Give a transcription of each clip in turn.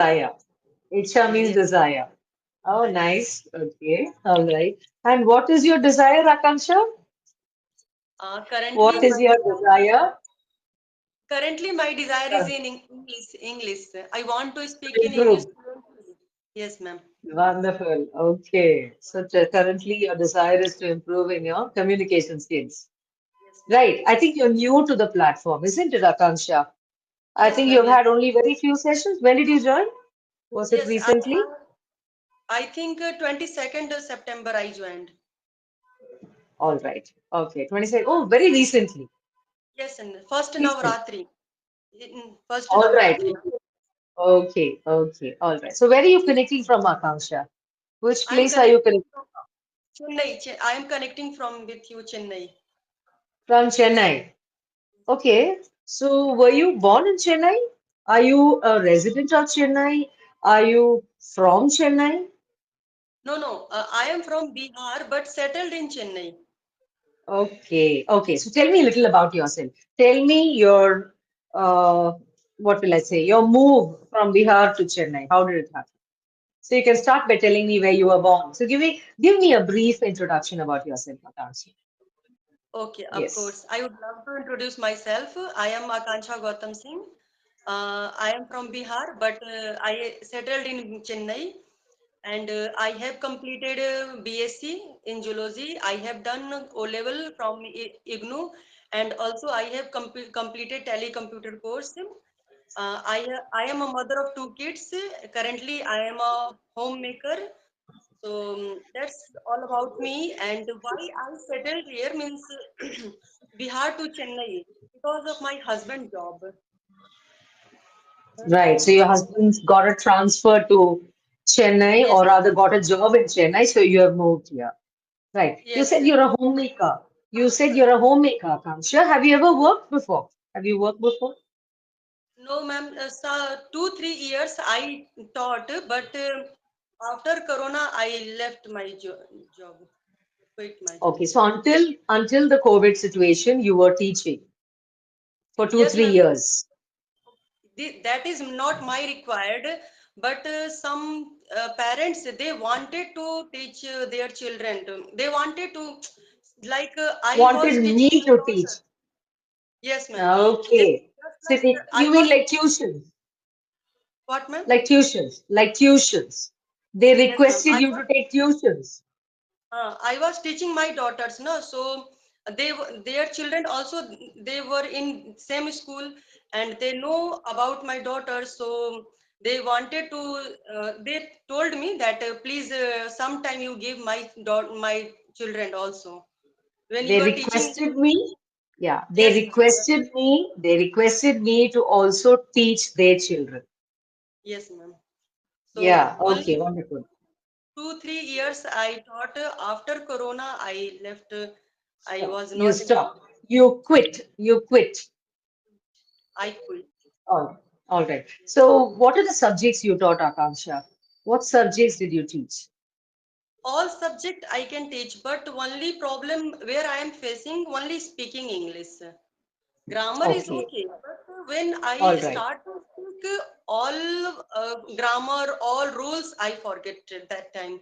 Desire. Icha means Yes. desire. Oh, Yes. nice. Okay. All right. And what is your desire, Akansha? Currently, What is my your desire. desire? Currently, my desire is Uh, in English. English. I want to to speak in English improve. fluently. Yes, ma'am. Wonderful. Okay. So currently your desire is to improve in your communication skills. Yes, ma'am. Right. I think you're new to the platform, isn't it, Akansha? I Yes, think ma'am. you've Yes. had only very few sessions. When did you join? Was it Yes. recently? I think 22nd of September I joined. All right. Okay. 26. Oh, very recently. Yes, and first Recent. Navratri. First All right. Navratri. Okay. Okay. All right. So where are you connecting from, Akansha? Which I am place are you connecting connecting from Chennai. I am connecting from with you, Chennai. from? Chennai. Okay. So were you born in Chennai? Are you a resident of Chennai? Are you from Chennai? No, no. I am from Bihar, but settled in Chennai. Okay, okay. So tell me a little about yourself. Tell me your, what will I say, your move from Bihar to Chennai. How did it happen? So you can start by telling me where you were born. So give me a brief introduction about yourself, Akanshi. Okay, of Yes. course. I would love to introduce myself. I am Akansha Gautam Singh. I am from Bihar, but I settled in Chennai and I have completed BSc in zoology. I have done O level from IGNU and also I have completed telecomputer course. I am a mother of two kids. Currently, I am a homemaker. So that's all about me. And why I settled here means Bihar to Chennai because of my husband job. Right. So your husband's got a transfer to Chennai, Yes, or rather got a job in Chennai, so you have moved here. Right. You yes. said you're a homemaker. You said you're a homemaker, Akanksha. Have you ever worked before? Have you worked before? No, ma'am. 2, 3 years I taught, but after Corona I left my job, quit my job. Okay, so until the COVID situation, you were teaching for two, Yes, three ma'am. years. That is not my required, but some parents they wanted to teach their children. They wanted to, like I was Wanted me teaching my to teach. daughter. Yes, ma'am. Okay. Just So like you I mean was like tuitions, what, ma'am? like tuitions. They Yes, ma'am. requested you to take tuitions. I was teaching my daughters, no, so their children also they were in same school and they know about my daughter, so they wanted to. They told me that please, sometime you give my children also when you They are teaching. requested me. Yeah, they Yes, ma'am. Yes, requested me. They requested me to also teach their children. yes, ma'am. So Yeah. only Okay. Wonderful. 2, 3 years I taught. After Corona, I left. I So was you not able. stop. You quit. You quit. I quit. All right. So, what are the subjects you taught, Akanksha? What subjects did you teach? All subject I can teach, but only problem where I am facing only speaking English. Grammar is Okay. okay, but when I All right. start to speak all grammar, all rules I forget at that time.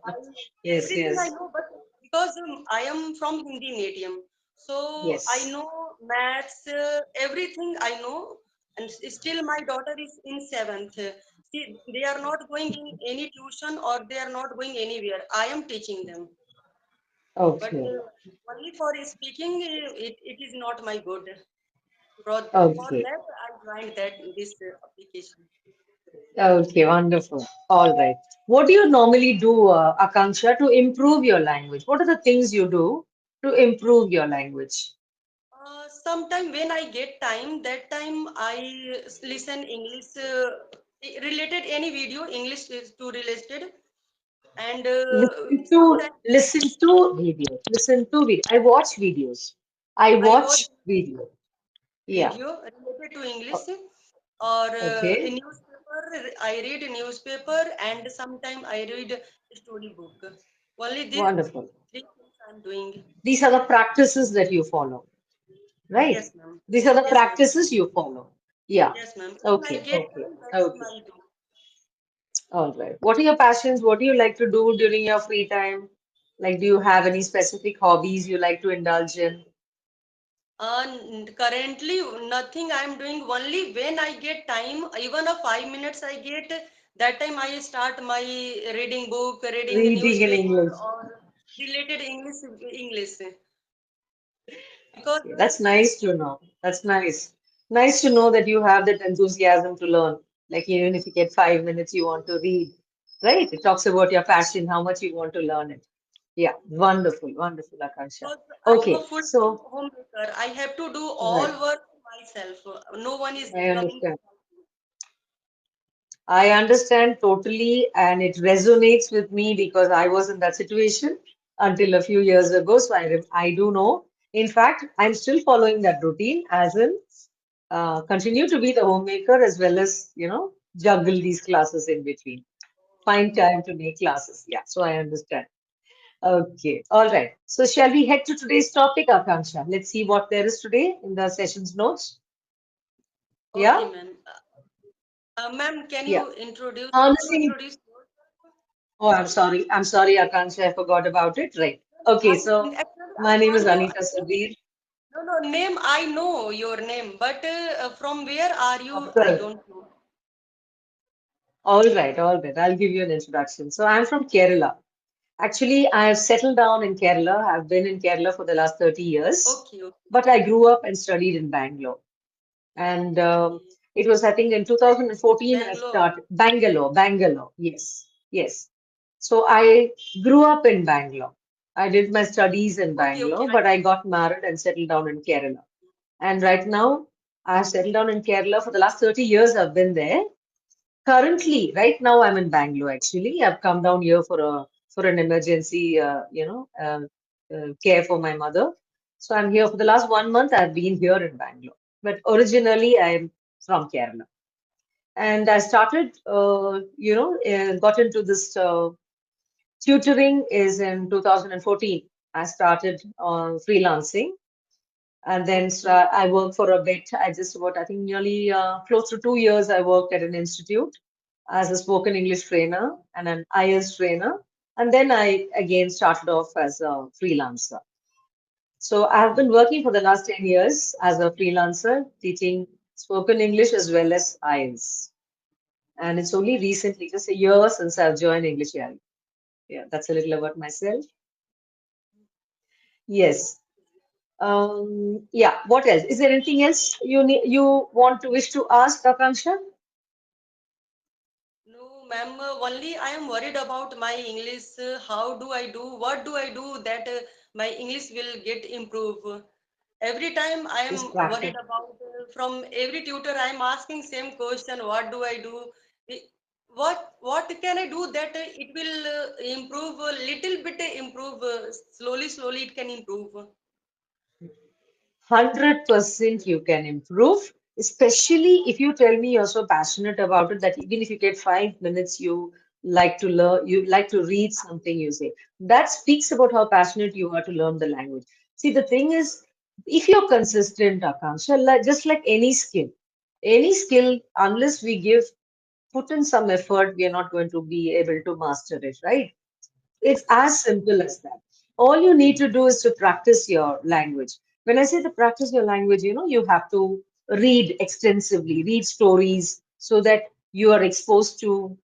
But Yes, everything I yes, know, but because I am from Hindi medium, so I yes. know maths, everything I know, and still my daughter is in seventh. See, they are not going in any tuition or they are not going anywhere. I am teaching them, but Okay. only for speaking, it is not my good. For Okay. that, I joined that this application. Okay, wonderful. All right. What do you normally do, Akanksha, to improve your language? What are the things you do to improve your language? Sometime when I get time, that time I listen English related any video English is to related, and sometime Listen to videos. Listen to video. I watch videos. I I watch watch video. Yeah. video related to English, O- or in Okay. newspaper I read newspaper, and sometime I read storybook. Only these Wonderful. three things I'm doing. These are the practices that you follow, right? Yes, ma'am. These are the Yes, ma'am. practices you follow. Yeah. Yes, ma'am. When I Okay, get okay, time, that time okay. I'll do. All right. What are your passions? What do you like to do during your free time? Like, do you have any specific hobbies you like to indulge in? Currently, nothing I'm doing. Only when I get time, even a 5 minutes I get, that time I start my reading book, reading Reading in newspaper English. or related English. Because Okay, that's nice to know. That's nice. Nice to know that you have that enthusiasm to learn. Like, even if you get 5 minutes, you want to read, right? It talks about your passion, how much you want to learn it. Yeah, wonderful, wonderful, Akansha. because I am a Okay, full-time so, homemaker, I have to do all right, work myself. No one is I coming to understand. help me. I understand totally, and it resonates with me because I was in that situation until a few years ago. So I do know. In fact, I'm still following that routine, as in continue to be the homemaker as well as, juggle these classes in between. Find time to make classes. Yeah, so I understand. Okay, all right. So shall we head to today's topic, Akanksha? Let's see what there is today in the session's notes. Okay, Yeah, ma'am. Ma'am, can yeah. you introduce? Can you Harnessing. introduce yourself? Oh, I'm sorry. I'm sorry, Akansha. I forgot about it. Right. Okay, so I my name is want to. Anita Sudhir. No, no, name. I know your name, but from where are Of you? I course. don't know. All right, all right. I'll give you an introduction. So I'm from Kerala. Actually, I've settled down in Kerala. I've been in Kerala for the last 30 years, Okay, okay, but I grew up and studied in Bangalore. And okay. it was, I think, in 2014 I Bangalore. started Bangalore. Yes, yes. So I grew up in Bangalore. I did my studies in Okay, okay. Bangalore, but I got married and settled down in Kerala. And right now, I've settled down in Kerala for the last 30 years. I've been there. Currently, right now, I'm in Bangalore. Actually, I've come down here for an emergency, care for my mother. So I'm here for the last 1 month. I've been here in Bangalore, but originally I'm from Kerala. And I started, got into this tutoring is in 2014. I started freelancing and then Okay, I worked for a bit. I just about, I think, nearly close to 2 years, I worked at an institute as a spoken English trainer and an IELTS trainer. And then I again started off as a freelancer. So I've been working for the last 10 years as a freelancer, teaching spoken English as well as IELTS. And it's only recently, just a year since I've joined English Yari. Yeah, that's a little about myself. Yes. Yeah, what else? Is there anything else you want to wish to ask, Akansha? no, ma'am. Only I am worried about my English. How do I do? What do I do that my English will get improve? Every time I am Just worried practice. about from every tutor I am asking same question. What do I do? I- what can I do that it will improve a little bit? Improve slowly, slowly. It can improve. 100% you can improve, especially if you tell me you're so passionate about it that even if you get 5 minutes, you like to learn, you like to read something you say. That speaks about how passionate you are to learn the language. See, the thing is, if you're consistent, Akansha, just like any skill, unless we put in some effort, we are not going to be able to master it, right? It's as simple as that. All you need to do is to practice your language. When I say to practice your language, you have to read extensively, read stories so that you are exposed to,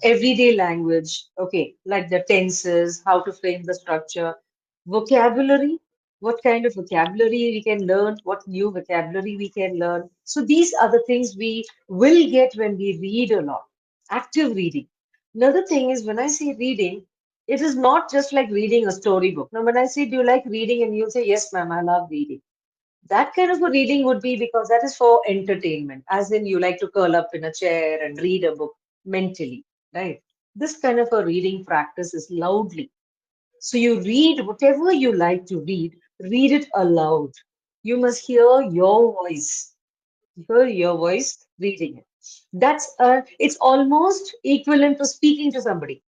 everyday language. Okay, like the tenses, how to frame the structure, vocabulary, what kind of vocabulary we can learn, what new vocabulary we can learn. So these are the things we will get when we read a lot. Active reading. Another thing is when I say reading, it is not just like reading a storybook. Now, when I say, do you like reading? And you'll say, yes, ma'am, I love reading. That kind of a reading would be because that is for entertainment, as in you like to curl up in a chair and read a book mentally, right? This kind of a reading practice is loudly. So you read whatever you like to read it aloud. You must hear your voice reading it. It's almost equivalent to speaking to somebody.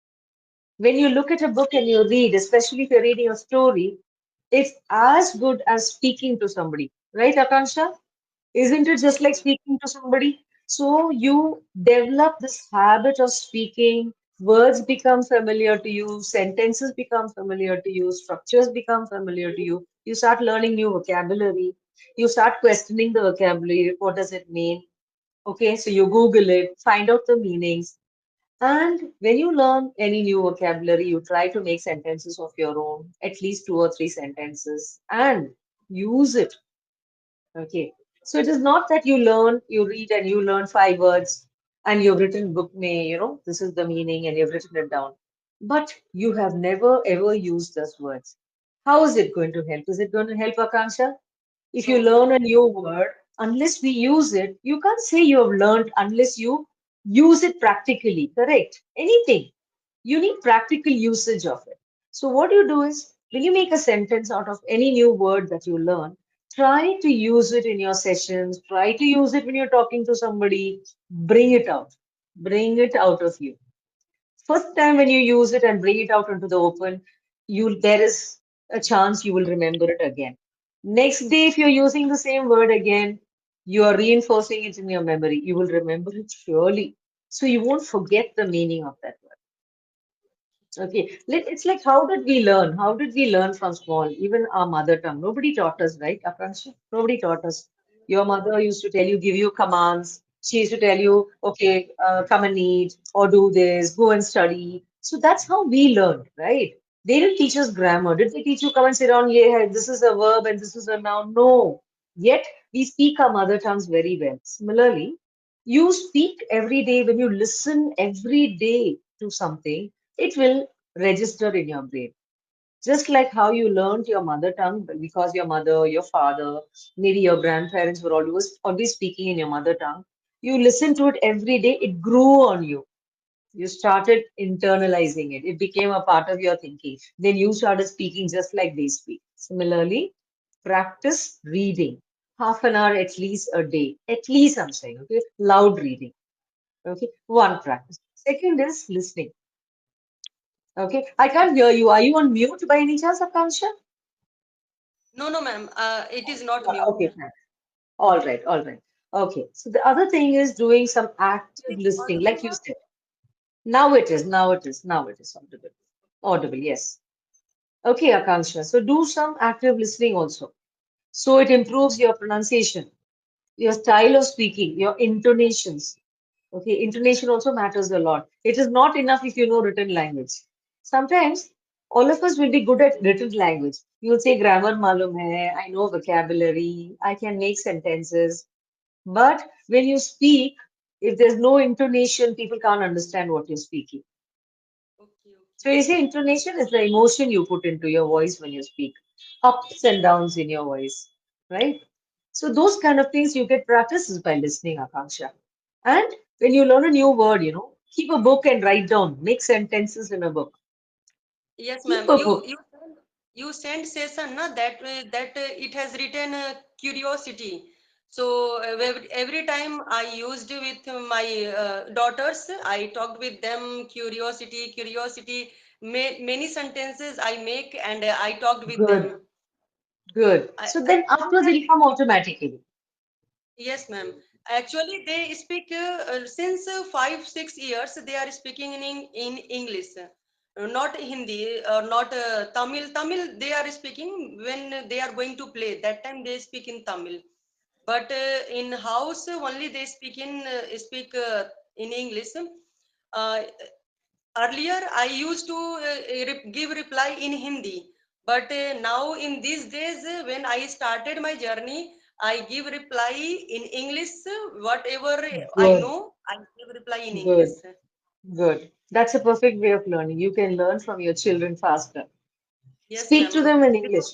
When you look at a book and you read, especially if you're reading a story, it's as good as speaking to somebody. Right, Akansha? Isn't it just like Okay. speaking to somebody? So you develop this habit of speaking, words become familiar to you, sentences become familiar to you, structures become familiar to you. You start learning new vocabulary. You start questioning the vocabulary. What does it mean? Okay, so you Google it, find out the meanings. And when you learn any new vocabulary, you try to make sentences of your own, at least two or three sentences, and use it. Okay. So it is not that you learn, you read and you learn five words and you've written book may, this is the meaning and you've written it down. But you have never ever used those words. How is it going to help? Is it going to help, Akansha? If you No. learn a new word, unless we use it, you can't say you have learned unless you use it practically, correct? Anything. You need practical usage of it. So what you do is, when you make a sentence out of any new word that you learn, try to use it in your sessions, try to use it when you're talking to somebody, bring it out. Bring it out of you. First time when you use it and bring it out into the open, there is a chance you will remember it again. Next day, if you're using the same word again, you are reinforcing it in your memory. You will remember it surely. So you won't forget the meaning of that word. Okay, it's like how did we learn? How did we learn from small? Even our mother tongue. Nobody taught us, right, Akansha? Nobody taught us. Your mother used to tell you, give you commands. She used to tell you, okay, come and eat or do this, go and study. So that's how we learned, right? They didn't teach us grammar. Did they teach you come and sit down? Yeah, this is a verb and this is a noun. No. Yet we speak our mother tongues very well. Similarly, you speak every day when you listen every day to something, it will register in your brain. Just like how you learned your mother tongue because your mother, your father, maybe your grandparents were always speaking in your mother tongue. You listen to it every day, it grew on you. You started internalizing it. It became a part of your thinking. Then you started speaking just like they speak. Similarly, practice reading. Half an hour at least a day. At least I'm saying, okay? Loud reading. Okay, one practice. Second is listening. Okay, I can't hear you. Are you on mute by any chance, Akansha? No, no, ma'am. It is not mute. Okay, fine. All right, all right. Okay, so the other thing is doing some It active is listening, audible like you now? said. Now it is, now it is, now it is audible. Audible, yes. Okay, Akansha. So do some active listening also. So it improves your pronunciation, your style of speaking, your intonations. Okay, intonation also matters a lot. It is not enough if you know written language. Sometimes all of us will be good at written language. You will say grammar malum hai, I know vocabulary, I can make sentences. But when you speak, if there's no intonation, people can't understand what you're speaking. Okay, So okay. you say intonation is the emotion you put into your voice when you speak, ups and downs in your voice, right? So those kind of things you get practices by listening, Akanksha. And when you learn a new word, keep a book and write down, make sentences in a book. Yes, Keep ma'am. a You book. you you send session na that it has written curiosity. So every time I used with my daughters, I talked with them curiosity. Many sentences I make and I talked with them. Good, good. So I then think afterwards that it'll come automatically. yes, ma'am. Actually, they speak since 5 6 years. They are speaking in English, not Hindi or not Tamil. Tamil they are speaking when they are going to play. That time they speak in Tamil. But in house only they speak in English. Earlier, I used to give reply in Hindi, but now in these days, when I started my journey, I give reply in English. Whatever I Good, know, I give reply in English. good, good. That's a perfect way of learning. You can learn from your children faster. Yes, Speak to ma'am. them in Because English.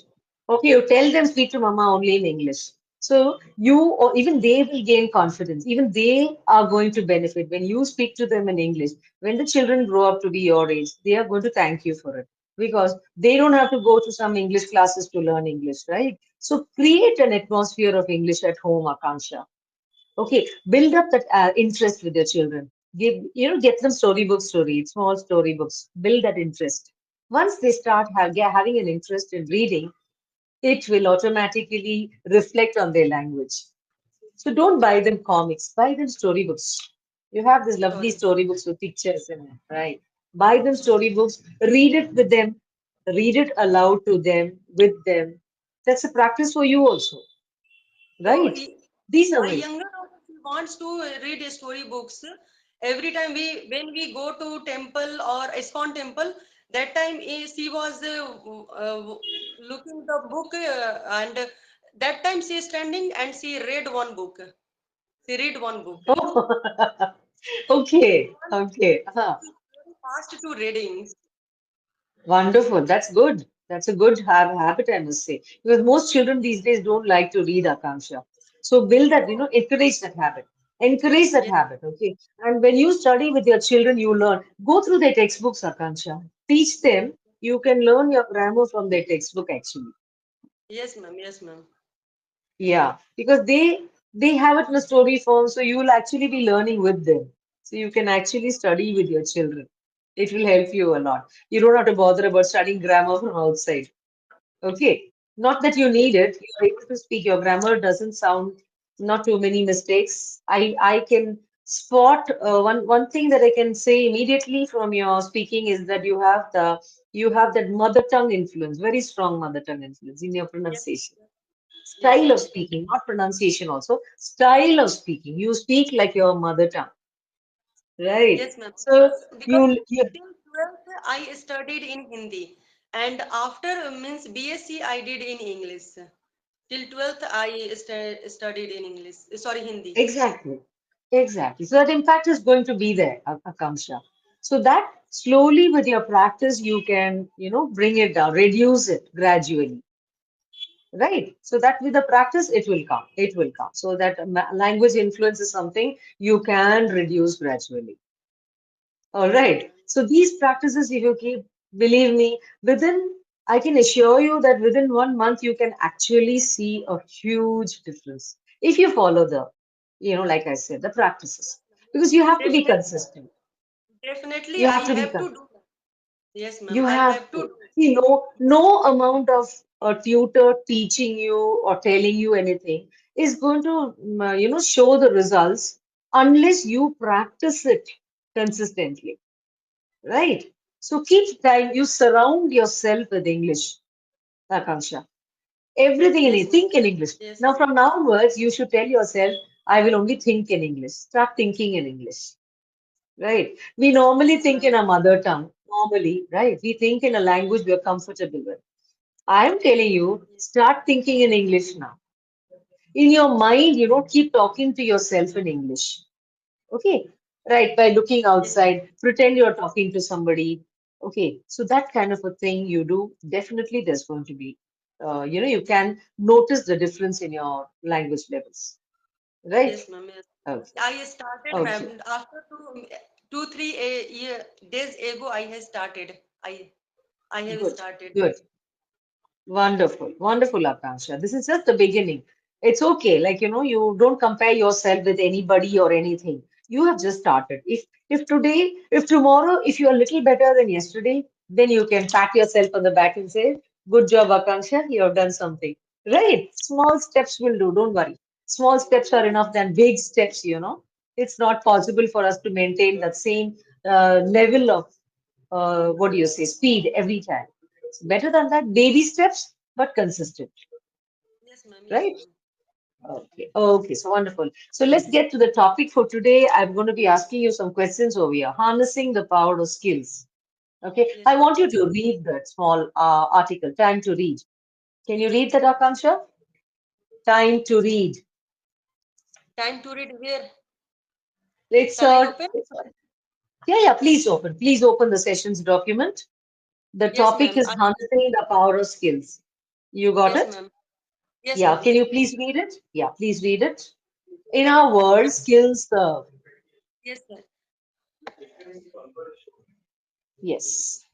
Okay, you tell them speak to mama only in English. So you or even they will gain confidence. Even they are going to benefit when you speak to them in English. When the children grow up to be your age, they are going to thank you for it because they don't have to go to some English classes to learn English, right? So create an atmosphere of English at home, Akansha. Okay, build up that interest with your children. Get them storybooks to read, small storybooks. Build that interest. Once they start having an interest in reading, it will automatically reflect on their language. So don't buy them comics, buy them storybooks. You have these lovely Story. storybooks with pictures in it, right? Buy them storybooks, read it with them, read it aloud to them, with them. That's a practice for you also, So right? These are my ways. younger daughter, she wants to read storybooks. Every time when we go to temple or ISKCON temple, that time she was looking the book and that time she is standing and she read one book. She read one book. Oh, okay, okay. She's very fast to reading. Wonderful. That's good. That's a good habit, I must say. Because most children these days don't like to read, Akanksha. So build that, encourage that habit. Encourage that Yes, habit, okay? And when you study with your children, you learn. Go through their textbooks, Akanksha. Teach them. You can learn your grammar from their textbook, actually. yes, ma'am. Yes, ma'am. Yeah, because they have it in a story form, so you will actually be learning with them. So you can actually study with your children. It will help you a lot. You don't have to bother about studying grammar from outside. Okay. Not that you Yes, need it. You're able to speak. Your grammar doesn't sound not too many mistakes. I can spot one thing that I can say immediately from your speaking is that you have that mother tongue influence, very strong mother tongue influence in your yes, pronunciation. yes, Style of ma'am. speaking, not pronunciation also. Style of speaking. You speak like your mother tongue, right? Yes, ma'am. So Because you till 12th I studied in Hindi, and after means BSc I did in English. Till 12th I studied in English. Sorry, Hindi. exactly, exactly. So that impact is going to be there, Akanksha. So that slowly with your practice, you can, bring it down, reduce it gradually, right? So that with the practice, it will come. It will come. So that language influence is something you can reduce gradually. All Yes, right. ma'am. So these practices, if you keep, believe me, I can assure you that within 1 month, you can actually see a huge difference if you follow like I said, the practices. Because you have to be Definitely, consistent. definitely You I have to be have to consistent. do that. Yes, ma'am. You I have have to to. do. See, no amount of a tutor teaching you or telling you anything is going to, show the results unless you practice it consistently. Right. So keep time. You surround yourself with English, Akansha. Everything in Yes, it. ma'am. Think in English. Yes, Now, from now onwards, you should tell yourself, I will only think in English. Start thinking in English. Right. We normally yes, think ma'am. in our mother tongue. Normally, right? We think in a language we're comfortable with. I am telling you, Yes, start thinking in English now. In your mind, keep talking to yourself in English. Okay, right, by looking yes, ma'am. outside, pretend you're talking to somebody. Okay, so that kind of a thing you do, definitely there's going to be, you can notice the difference in your language levels, right? Yes, ma'am. Yes. Okay, I started, okay, ma'am. After 2, 3 days ago, I have started. I have good, started. good. Wonderful, wonderful, Akansha. This is just the beginning. It's okay. Like, you don't compare yourself with anybody or anything. You have just started. If tomorrow, if you're a little better than yesterday, then you can pat yourself on the back and say, good job, Akansha, you have done something. Right? Small steps will do. Don't worry. Small steps are enough than big steps. It's not possible for us to maintain that same level of what do you say, speed every time. It's better than that, baby steps, but consistent, Yes, ma'am. Yes, right? ma'am. Okay, okay, so wonderful. So let's get to the topic for today. I'm going to be asking you some questions over here. Harnessing the power of skills. Okay, Yes, I ma'am. want you to read that small article, Time to Read. Can you read that, Akansha? Time to read. Time to read where? It's Shall I open? yeah, yeah, please open the sessions document. The Yes, topic ma'am. is harnessing the power of skills. You got Yes, it? ma'am. Yes, Yeah, ma'am. can Yes, you ma'am. please read it? Yeah, please read it. In our world, skills serve. Yes, sir. Yes.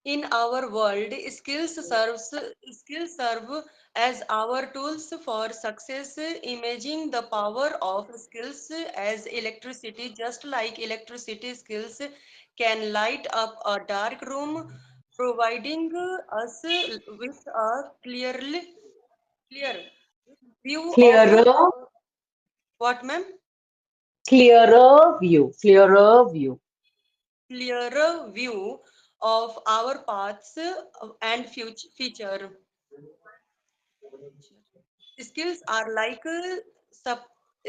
In our world, skills serve as our tools for success. Imagine the power of skills as electricity, just like electricity skills can light up a dark room, providing us with a clear view of Clearer, What, ma'am? Clearer view, clearer view. Clearer view of our paths and future feature. Skills are like sub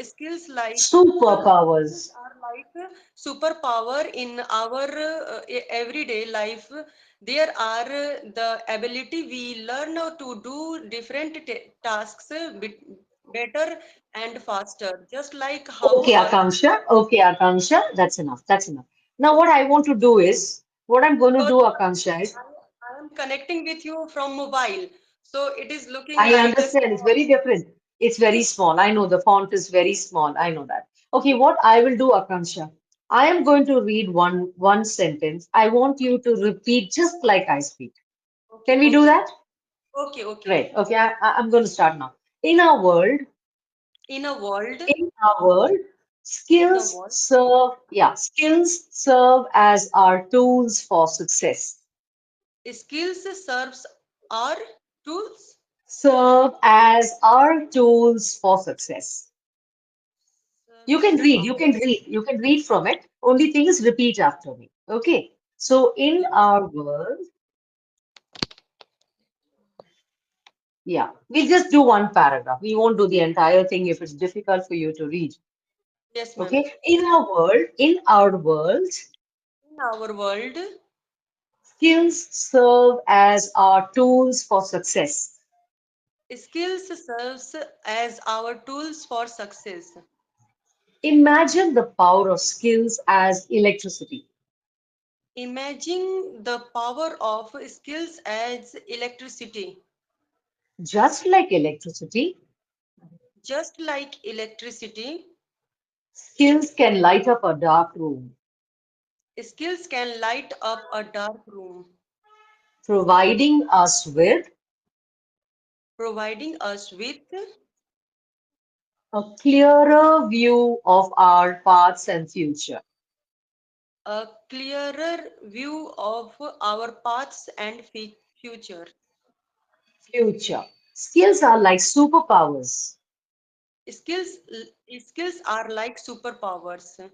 skills like skills Superpowers. are like superpower in our everyday life. There are the ability we learn to do different tasks better and faster, just like how Okay, a Akanksha. Okay, Akanksha. That's enough. That's enough. Now, what I want to do is, what I'm going to because do, Akanksha, is, I am connecting with you from mobile, so it is looking I like a understand it's small. very different. It's very small. I know the font is very small. I know that. Okay, what I will do, Akanksha, I am going to read one sentence. I want you to repeat just like I speak. Okay, Can we do okay, that? okay, okay. Great. Okay, I'm going to start now. In our world, In a world, in our world, in a skills world, serve, yeah, skills serve as our tools for success. skills serves are tools. Serve as our tools for success. Serves are You can read from it. Only thing is repeat after me. Okay. So in okay. our world, yeah, we'll just do one paragraph. We won't do the entire thing if it's difficult for you to read. Yes, ma'am. Okay. In our world, In our world, skills serve as our tools for success. skills serves as our tools for success. Imagine the power of skills as electricity. Imagine the power of skills as electricity. Just like electricity, Just like electricity, skills can light up a dark room, skills can light up a dark room, providing us with providing us with a clearer view of our paths and future. a clearer view of our paths and future. Future. Skills are like superpowers Skills skills are like superpowers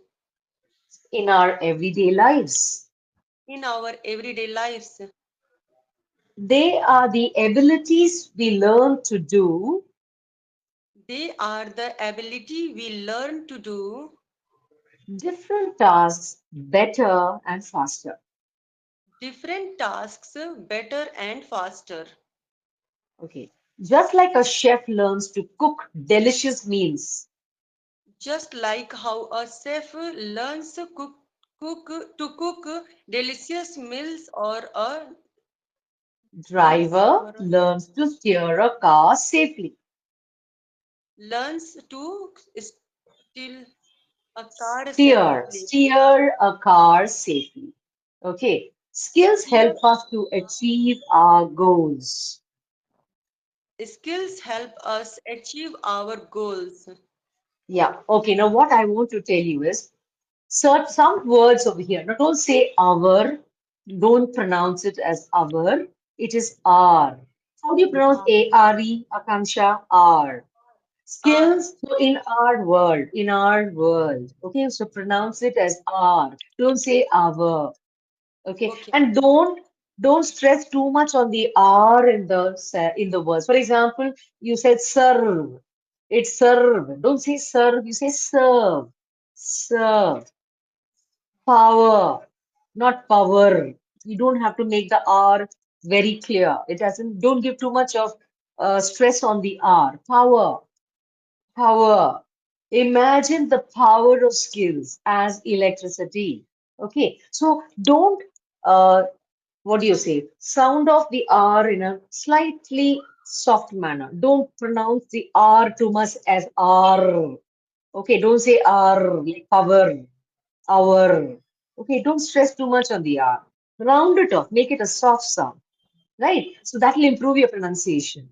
in our everyday lives. in our everyday lives. They are the abilities we learn to do They are the ability we learn to do different tasks better and faster. different tasks better and faster. Okay. Just like a chef learns to cook delicious meals, Just like how a chef learns to cook delicious meals or a meals driver or a, learns to steer a car safely. learns to steal a car safely. Steer a car safely. Okay. Skills Steer help us to achieve our goals. skills help us achieve our goals. Yeah. Okay. Now, what I want to tell you is search some words over here. Now, don't say our. Don't pronounce it as our. It is R. How do you pronounce Uh, A-R-E, Akanksha? R. are Skills so in our world. Okay, so pronounce it as R. Don't say our. Okay, okay. and don't stress too much on the R in the words. For example, you said serve. It's serve. Don't say serve. You say serve. Serve. Power, not power. You don't have to make the R very clear. It doesn't. Don't give too much of stress on the R. Power. Power. Imagine the power of skills as electricity. Okay, so don't, what do you say, sound off the R in a slightly soft manner. Don't pronounce the R too much as R. Okay, don't say R like power, hour. Okay, don't stress too much on the R. Round it off, make it a soft sound, right? So that will improve your pronunciation.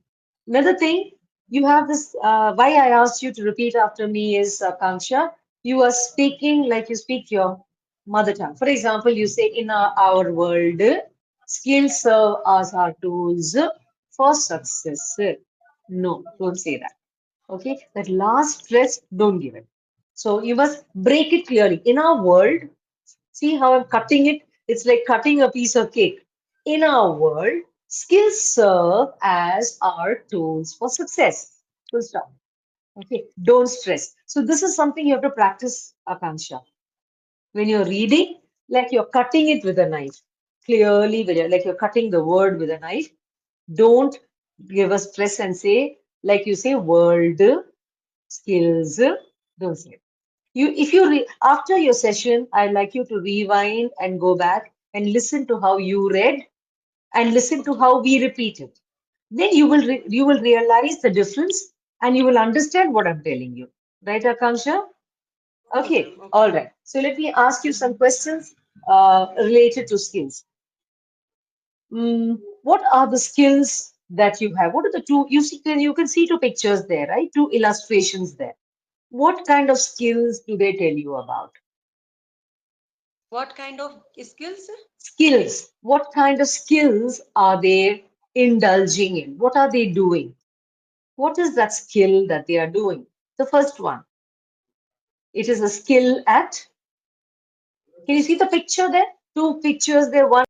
Another thing, you have this, why I asked you to repeat after me is, Kanksha, you are speaking like you speak your mother tongue. For example, you say, in our world, skills serve as our tools for success. No, don't say that. Okay, that last stress, don't give it. So you must break it clearly. In our world, see how I'm cutting it? It's like cutting a piece of cake. In our world, skills serve as our tools for success. Full stop. Okay, don't stress. So this is something you have to practice, Akansha. When you're reading, like you're cutting it with a knife. Clearly, when like you're cutting the word with a knife, don't give a stress and say, like you say, world, skills, don't say it. If you after your session, I'd like you to rewind and go back and listen to how you read and listen to Okay. how we repeat it. Then you will realize the difference and you will understand what I'm telling you. Right, Akansha? Okay, ma'am. Okay, Okay. all right. So let me ask you some questions related to skills. What are the skills that you have? What are the two? You can see two pictures there, right? Two illustrations there. What kind of skills do they tell you about? What kind of skills? Skills. What kind of skills are they indulging in? What are they doing? What is that skill that they are doing? The first one, it is a skill at. Can you see the picture there? Two pictures there. One